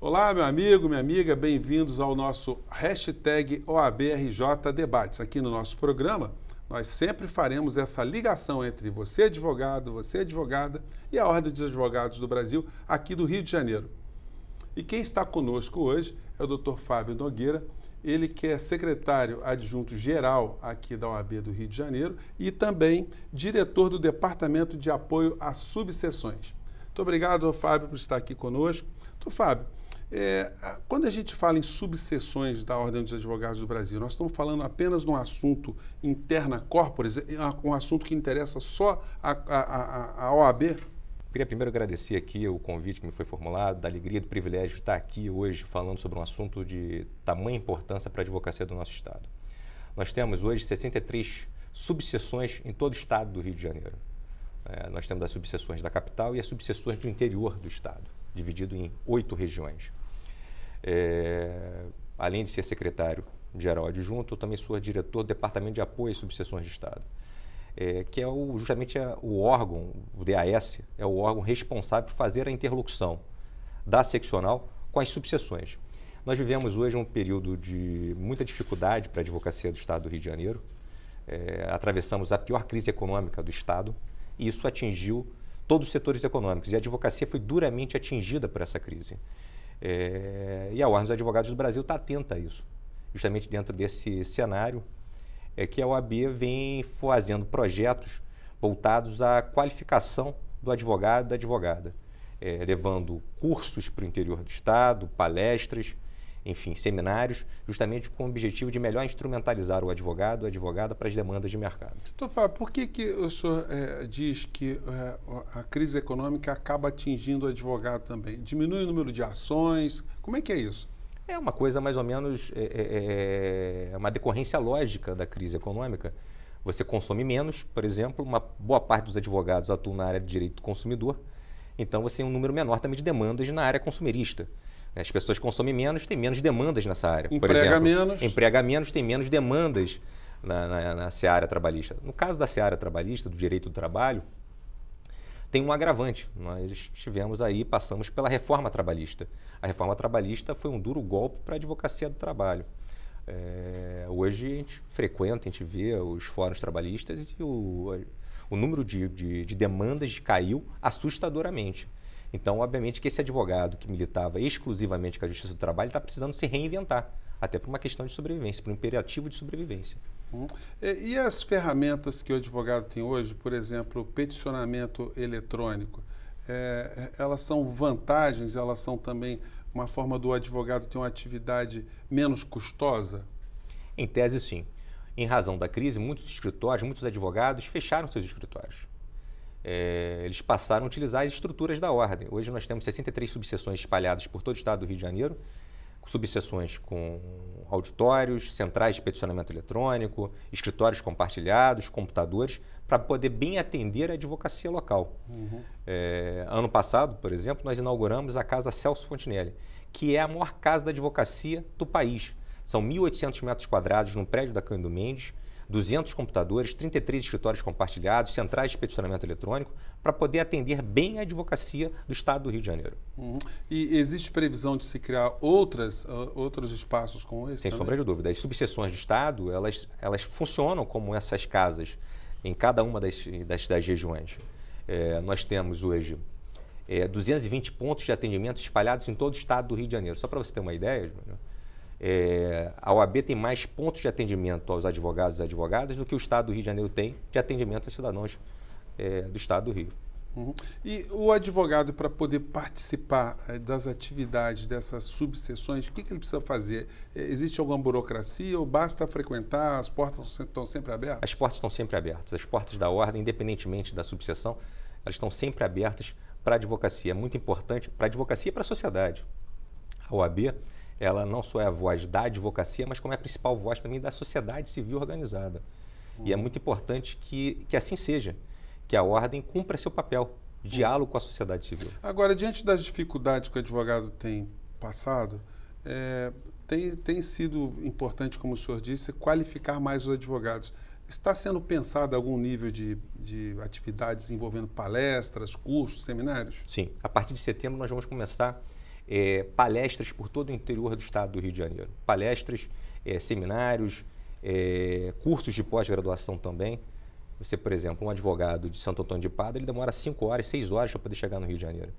Olá, meu amigo, minha amiga, bem-vindos ao nosso hashtag OABRJ Debates. Aqui no nosso programa, nós sempre faremos essa ligação entre você, advogado, você, advogada, e a Ordem dos Advogados do Brasil, aqui do Rio de Janeiro. E quem está conosco hoje é o Dr. Fábio Nogueira, ele que é secretário adjunto geral aqui da OAB do Rio de Janeiro e também diretor do Departamento de Apoio às Subseções. Muito obrigado, Fábio, por estar aqui conosco. Então, Fábio, quando a gente fala em subseções da Ordem dos Advogados do Brasil, nós estamos falando apenas de um assunto interna corporis, um assunto que interessa só a OAB? Queria primeiro agradecer aqui o convite que me foi formulado, da alegria e do privilégio de estar aqui hoje falando sobre um assunto de tamanha importância para a advocacia do nosso Estado. Nós temos hoje 63 subseções em todo o Estado do Rio de Janeiro. Nós temos as subseções da capital e as subseções do interior do Estado, dividido em 8 regiões. Além de ser secretário-geral adjunto, eu também sou diretor do Departamento de Apoio às Subseções de Estado. Que é justamente o órgão, o DAS, é o órgão responsável por fazer a interlocução da seccional com as subseções. Nós vivemos hoje um período de muita dificuldade para a advocacia do Estado do Rio de Janeiro. Atravessamos a pior crise econômica do Estado e isso atingiu todos os setores econômicos e a advocacia foi duramente atingida por essa crise. E a Ordem dos Advogados do Brasil está atenta a isso, justamente dentro desse cenário que a OAB vem fazendo projetos voltados à qualificação do advogado e da advogada, levando cursos para o interior do Estado, palestras, enfim, seminários, justamente com o objetivo de melhor instrumentalizar o advogado ou a advogada para as demandas de mercado. Então, Fábio, por que o senhor diz que a crise econômica acaba atingindo o advogado também? Diminui o número de ações? Como é que é isso? É uma coisa mais ou menos, uma decorrência lógica da crise econômica. Você consome menos, por exemplo, uma boa parte dos advogados atuam na área de direito do consumidor, então você tem um número menor também de demandas na área consumerista. As pessoas consomem menos, têm menos demandas nessa área. Emprega menos. Emprega menos, tem menos demandas na seara trabalhista. No caso da seara trabalhista, do direito do trabalho, tem um agravante. Nós passamos pela reforma trabalhista. A reforma trabalhista foi um duro golpe para a advocacia do trabalho. Hoje a gente frequenta, a gente vê os fóruns trabalhistas e o número de demandas caiu assustadoramente. Então, obviamente, que esse advogado que militava exclusivamente com a Justiça do Trabalho está precisando se reinventar, até por uma questão de sobrevivência, por um imperativo de sobrevivência. E as ferramentas que o advogado tem hoje, por exemplo, o peticionamento eletrônico, elas são vantagens, elas são também uma forma do advogado ter uma atividade menos custosa? Em tese, sim. Em razão da crise, muitos escritórios, muitos advogados fecharam seus escritórios. Eles passaram a utilizar as estruturas da ordem. Hoje nós temos 63 subseções espalhadas por todo o Estado do Rio de Janeiro, subseções com auditórios, centrais de peticionamento eletrônico, escritórios compartilhados, computadores, para poder bem atender a advocacia local. Ano passado, por exemplo, nós inauguramos a Casa Celso Fontinelli, que é a maior casa da advocacia do país. São 1.800 metros quadrados num prédio da Cândido Mendes, 200 computadores, 33 escritórios compartilhados, centrais de peticionamento eletrônico, para poder atender bem a advocacia do Estado do Rio de Janeiro. E existe previsão de se criar outros espaços como esse? Sem sombra de dúvida. As subseções do Estado, elas funcionam como essas casas em cada uma das regiões. Nós temos hoje 220 pontos de atendimento espalhados em todo o Estado do Rio de Janeiro. Só para você ter uma ideia, Júnior, a OAB tem mais pontos de atendimento aos advogados e advogadas do que o Estado do Rio de Janeiro tem de atendimento aos cidadãos do Estado do Rio. E o advogado, para poder participar das atividades dessas subseções, o que ele precisa fazer? Existe alguma burocracia ou basta frequentar? As portas estão sempre abertas? As portas estão sempre abertas. As portas da ordem, independentemente da subseção, elas estão sempre abertas para a advocacia. É muito importante para a advocacia e para a sociedade. A OAB, ela não só é a voz da advocacia, mas como é a principal voz também da sociedade civil organizada. E é muito importante que assim seja, que a ordem cumpra seu papel de diálogo com a sociedade civil. Agora, diante das dificuldades que o advogado tem passado, tem sido importante, como o senhor disse, qualificar mais os advogados. Está sendo pensado algum nível de atividades envolvendo palestras, cursos, seminários? Sim. A partir de setembro nós vamos começar palestras por todo o interior do estado do Rio de Janeiro. Palestras, seminários, cursos de pós-graduação também. Você, por exemplo, um advogado de Santo Antônio de Pádua, ele demora 5 horas, 6 horas para poder chegar no Rio de Janeiro.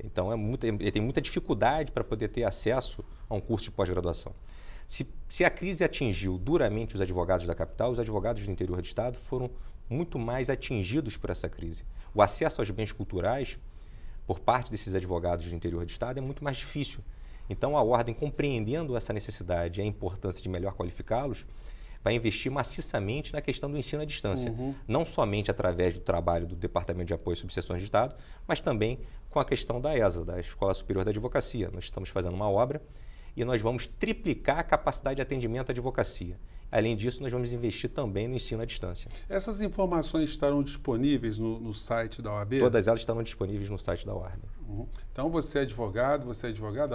Então, ele tem muita dificuldade para poder ter acesso a um curso de pós-graduação. Se a crise atingiu duramente os advogados da capital, os advogados do interior do estado foram muito mais atingidos por essa crise. O acesso aos bens culturais, por parte desses advogados do interior do estado, é muito mais difícil. Então, a Ordem, compreendendo essa necessidade e a importância de melhor qualificá-los, vai investir maciçamente na questão do ensino à distância. Não somente através do trabalho do Departamento de Apoio e Subseções de Estado, mas também com a questão da ESA, da Escola Superior da Advocacia. Nós estamos fazendo uma obra e nós vamos triplicar a capacidade de atendimento à advocacia. Além disso, nós vamos investir também no ensino à distância. Essas informações estarão disponíveis no site da OAB? Todas elas estarão disponíveis no site da Ordem. Então, você é advogado,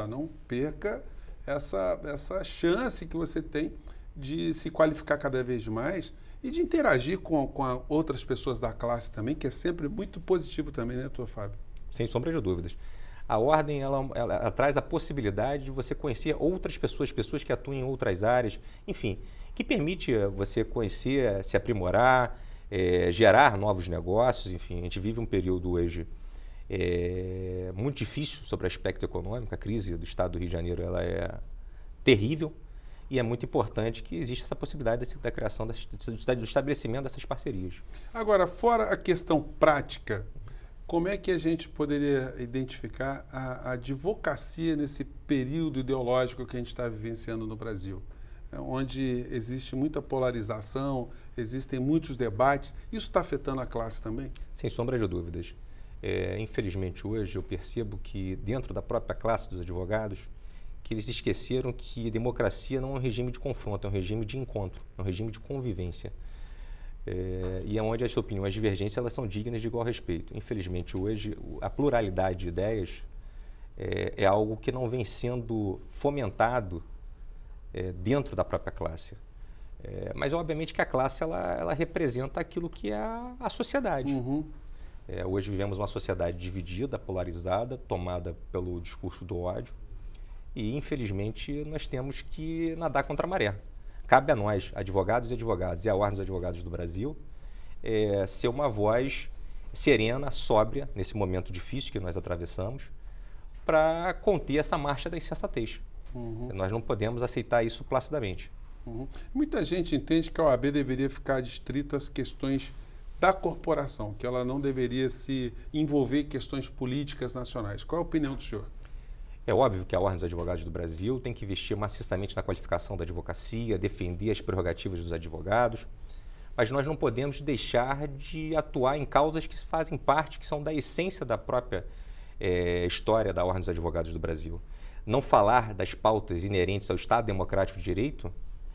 não perca essa chance que você tem de se qualificar cada vez mais e de interagir com outras pessoas da classe também, que é sempre muito positivo também, né, doutor Fábio? Sem sombra de dúvidas. A Ordem ela traz a possibilidade de você conhecer outras pessoas, pessoas que atuam em outras áreas, enfim, que permite você conhecer, se aprimorar, gerar novos negócios, enfim. A gente vive um período hoje muito difícil sobre o aspecto econômico. A crise do estado do Rio de Janeiro ela é terrível e é muito importante que exista essa possibilidade da criação, do estabelecimento dessas parcerias. Agora, fora a questão prática, como é que a gente poderia identificar a advocacia nesse período ideológico que a gente está vivenciando no Brasil? Onde existe muita polarização, existem muitos debates. Isso está afetando a classe também? Sem sombra de dúvidas. Infelizmente, hoje, eu percebo que dentro da própria classe dos advogados, que eles esqueceram que democracia não é um regime de confronto, é um regime de encontro, é um regime de convivência. E é onde as opiniões divergentes elas são dignas de igual respeito. Infelizmente, hoje, a pluralidade de ideias é algo que não vem sendo fomentado dentro da própria classe. Mas, obviamente, que a classe ela representa aquilo que é a sociedade. Hoje vivemos uma sociedade dividida, polarizada, tomada pelo discurso do ódio. E, infelizmente, nós temos que nadar contra a maré. Cabe a nós, advogados e advogadas, e a Ordem dos Advogados do Brasil, ser uma voz serena, sóbria, nesse momento difícil que nós atravessamos, para conter essa marcha da insensatez. Nós não podemos aceitar isso placidamente. Muita gente entende que a OAB deveria ficar adstrita às questões da corporação, que ela não deveria se envolver em questões políticas nacionais. Qual é a opinião do senhor? É óbvio que a Ordem dos Advogados do Brasil tem que investir maciçamente na qualificação da advocacia, defender as prerrogativas dos advogados, mas nós não podemos deixar de atuar em causas que fazem parte, que são da essência da própria história da Ordem dos Advogados do Brasil. Não falar das pautas inerentes ao Estado Democrático de Direito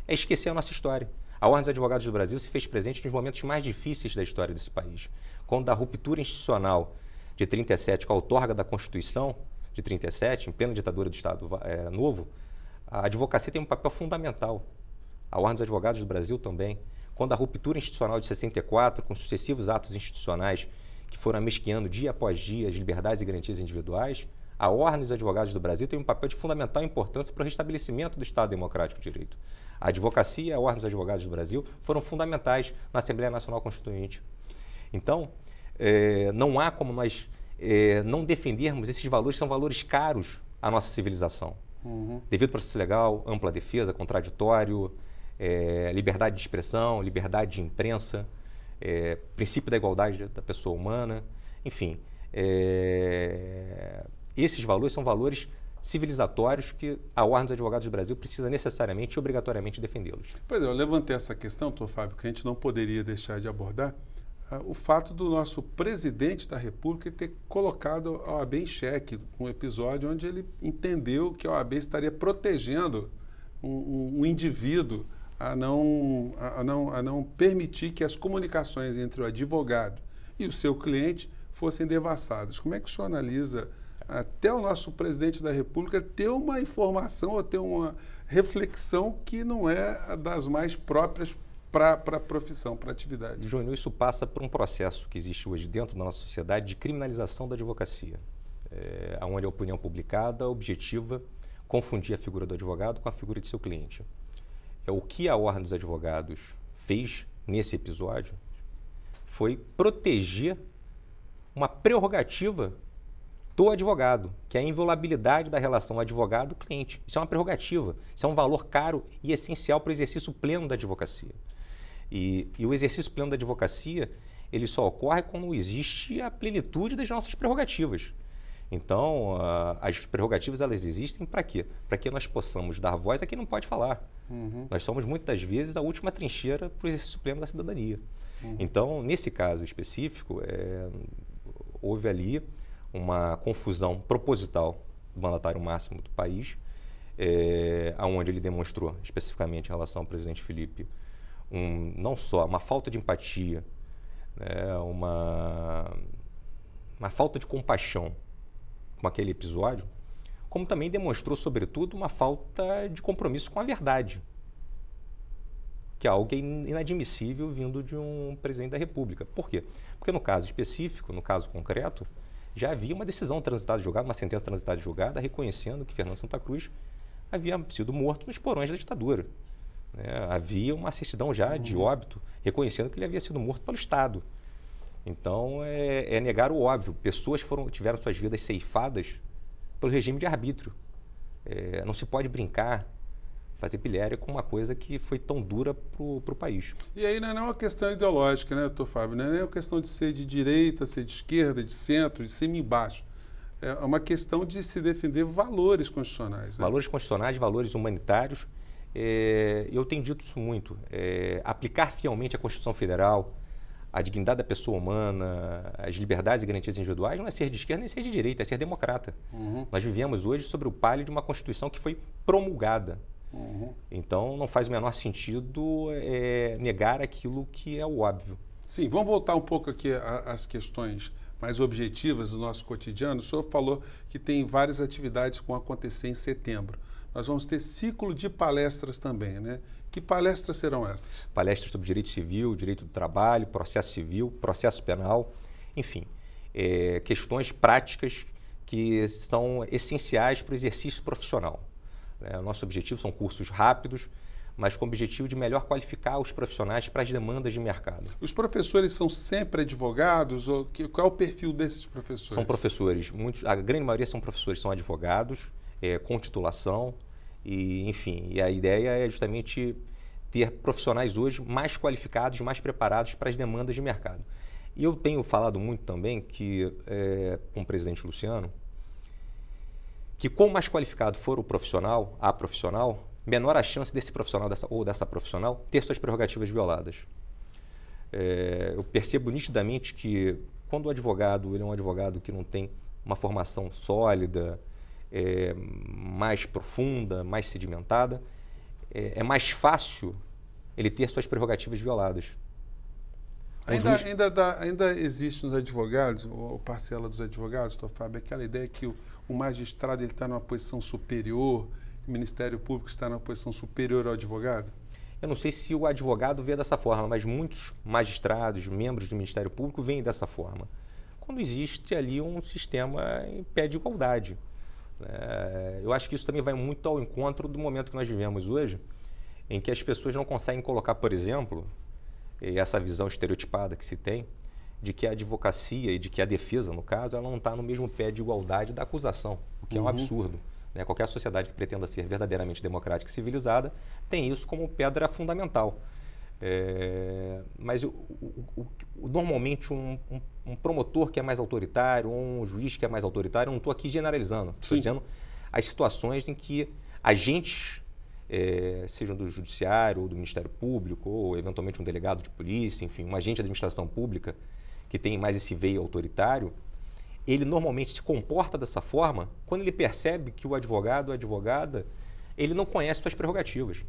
é esquecer a nossa história. A Ordem dos Advogados do Brasil se fez presente nos momentos mais difíceis da história desse país. Quando da ruptura institucional de 37, com a outorga da Constituição de 37, em plena ditadura do Estado Novo, a advocacia tem um papel fundamental. A Ordem dos Advogados do Brasil também. Quando a ruptura institucional de 64, com sucessivos atos institucionais que foram amesqueando dia após dia as liberdades e garantias individuais, a Ordem dos Advogados do Brasil tem um papel de fundamental importância para o restabelecimento do Estado Democrático de Direito. A advocacia e a Ordem dos Advogados do Brasil foram fundamentais na Assembleia Nacional Constituinte. Então, não há como nós não defendermos esses valores, que são valores caros à nossa civilização. Devido processo legal, ampla defesa, contraditório, liberdade de expressão, liberdade de imprensa, princípio da igualdade da pessoa humana, enfim. Esses valores são valores civilizatórios que a Ordem dos Advogados do Brasil precisa necessariamente e obrigatoriamente defendê-los. Pois é, eu levantei essa questão, doutor Fábio, que a gente não poderia deixar de abordar, o fato do nosso presidente da República ter colocado a OAB em xeque, um episódio onde ele entendeu que a OAB estaria protegendo um indivíduo a não permitir que as comunicações entre o advogado e o seu cliente fossem devassadas. Como é que o senhor analisa até o nosso presidente da República ter uma informação ou ter uma reflexão que não é das mais próprias para a profissão, para a atividade? Júnior, isso passa por um processo que existe hoje dentro da nossa sociedade de criminalização da advocacia. onde a opinião publicada, objetiva, confundia a figura do advogado com a figura de seu cliente. O que a Ordem dos Advogados fez nesse episódio foi proteger uma prerrogativa do advogado, que é a inviolabilidade da relação advogado-cliente. Isso é uma prerrogativa, isso é um valor caro e essencial para o exercício pleno da advocacia. E o exercício pleno da advocacia, ele só ocorre quando existe a plenitude das nossas prerrogativas. Então, as prerrogativas, elas existem para quê? Para que nós possamos dar voz a quem não pode falar. Nós somos, muitas vezes, a última trincheira para o exercício pleno da cidadania. Então, nesse caso específico, houve ali uma confusão proposital do mandatário máximo do país, onde ele demonstrou, especificamente em relação ao presidente Felipe, não só uma falta de empatia, né, uma falta de compaixão com aquele episódio, como também demonstrou, sobretudo, uma falta de compromisso com a verdade, que é algo inadmissível vindo de um presidente da República. Por quê? Porque no caso específico, no caso concreto, já havia uma decisão transitada de julgado, uma sentença transitada de julgado, reconhecendo que Fernando Santa Cruz havia sido morto nos porões da ditadura. Havia uma certidão já de óbito, reconhecendo que ele havia sido morto pelo Estado. Então, é negar o óbvio. Pessoas tiveram suas vidas ceifadas pelo regime de arbítrio. Não se pode brincar, fazer pilhéria com uma coisa que foi tão dura para o país. E aí não é uma questão ideológica, né, doutor Fábio? Não é uma questão de ser de direita, ser de esquerda, de centro, de cima e embaixo. É uma questão de se defender valores constitucionais. Né? Valores constitucionais, valores humanitários. Eu tenho dito isso muito. Aplicar fielmente a Constituição Federal, a dignidade da pessoa humana, as liberdades e garantias individuais, não é ser de esquerda nem ser de direita, é ser democrata. Nós vivemos hoje sobre o palio de uma Constituição que foi promulgada. Então, não faz o menor sentido negar aquilo que é o óbvio. Sim, vamos voltar um pouco aqui às questões mais objetivas do nosso cotidiano. O senhor falou que tem várias atividades que vão acontecer em setembro. Nós vamos ter ciclo de palestras também, né? Que palestras serão essas? Palestras sobre direito civil, direito do trabalho, processo civil, processo penal, enfim, questões práticas que são essenciais para o exercício profissional. Nosso objetivo são cursos rápidos, mas com o objetivo de melhor qualificar os profissionais para as demandas de mercado. Os professores são sempre advogados? Ou qual é o perfil desses professores? São professores, a grande maioria são professores, são advogados, com titulação, e enfim, e a ideia é justamente ter profissionais hoje mais qualificados, mais preparados para as demandas de mercado. E eu tenho falado muito também que, com o presidente Luciano, que quanto mais qualificado for o profissional, a profissional, menor a chance desse profissional ou dessa profissional ter suas prerrogativas violadas. Eu percebo nitidamente que quando o advogado ele é um advogado que não tem uma formação sólida, mais profunda, mais sedimentada, é mais fácil ele ter suas prerrogativas violadas. Ainda existe nos advogados, ou parcela dos advogados, doutor Fábio, aquela ideia que o magistrado está numa posição superior, o Ministério Público está numa posição superior ao advogado? Eu não sei se o advogado vê dessa forma, mas muitos magistrados, membros do Ministério Público, veem dessa forma. Quando existe ali um sistema em pé de igualdade. Eu acho que isso também vai muito ao encontro do momento que nós vivemos hoje, em que as pessoas não conseguem colocar, por exemplo, essa visão estereotipada que se tem, de que a advocacia e de que a defesa, no caso, ela não está no mesmo pé de igualdade da acusação, o que é um absurdo. Qualquer sociedade que pretenda ser verdadeiramente democrática e civilizada tem isso como pedra fundamental. Mas normalmente um promotor que é mais autoritário, ou um juiz que é mais autoritário, eu não estou aqui generalizando, estou dizendo as situações em que agentes, sejam do judiciário ou do Ministério Público, ou eventualmente um delegado de polícia, enfim, um agente de administração pública que tem mais esse veio autoritário, ele normalmente se comporta dessa forma quando ele percebe que o advogado ou a advogada, ele não conhece suas prerrogativas.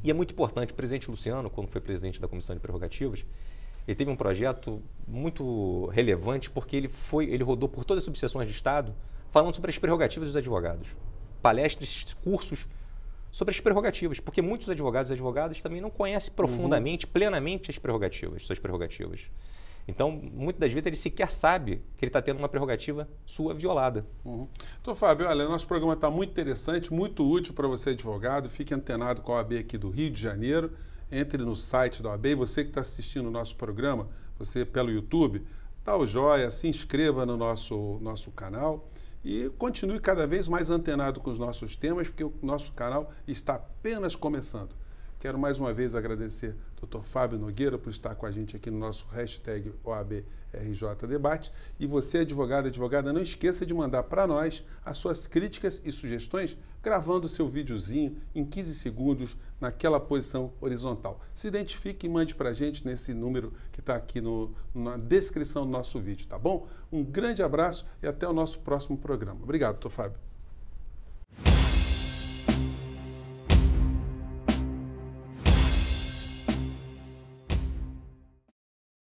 E é muito importante, o presidente Luciano, quando foi presidente da Comissão de Prerrogativas, ele teve um projeto muito relevante porque ele rodou por todas as subseções de Estado falando sobre as prerrogativas dos advogados. Palestras, cursos sobre as prerrogativas, porque muitos advogados e advogadas também não conhecem profundamente, plenamente suas prerrogativas. Então, muitas das vezes ele sequer sabe que ele está tendo uma prerrogativa sua violada. Doutor Fábio, olha, nosso programa está muito interessante, muito útil para você, advogado. Fique antenado com a OAB aqui do Rio de Janeiro. Entre no site da OAB. E você que está assistindo o nosso programa, você pelo YouTube, dá o joia, se inscreva no nosso canal e continue cada vez mais antenado com os nossos temas, porque o nosso canal está apenas começando. Quero mais uma vez agradecer ao Dr. Fábio Nogueira por estar com a gente aqui no nosso hashtag OABRJDebate. E você, advogado, advogada, não esqueça de mandar para nós as suas críticas e sugestões gravando o seu videozinho em 15 segundos naquela posição horizontal. Se identifique e mande para a gente nesse número que está aqui na descrição do nosso vídeo, tá bom? Um grande abraço e até o nosso próximo programa. Obrigado, Dr. Fábio.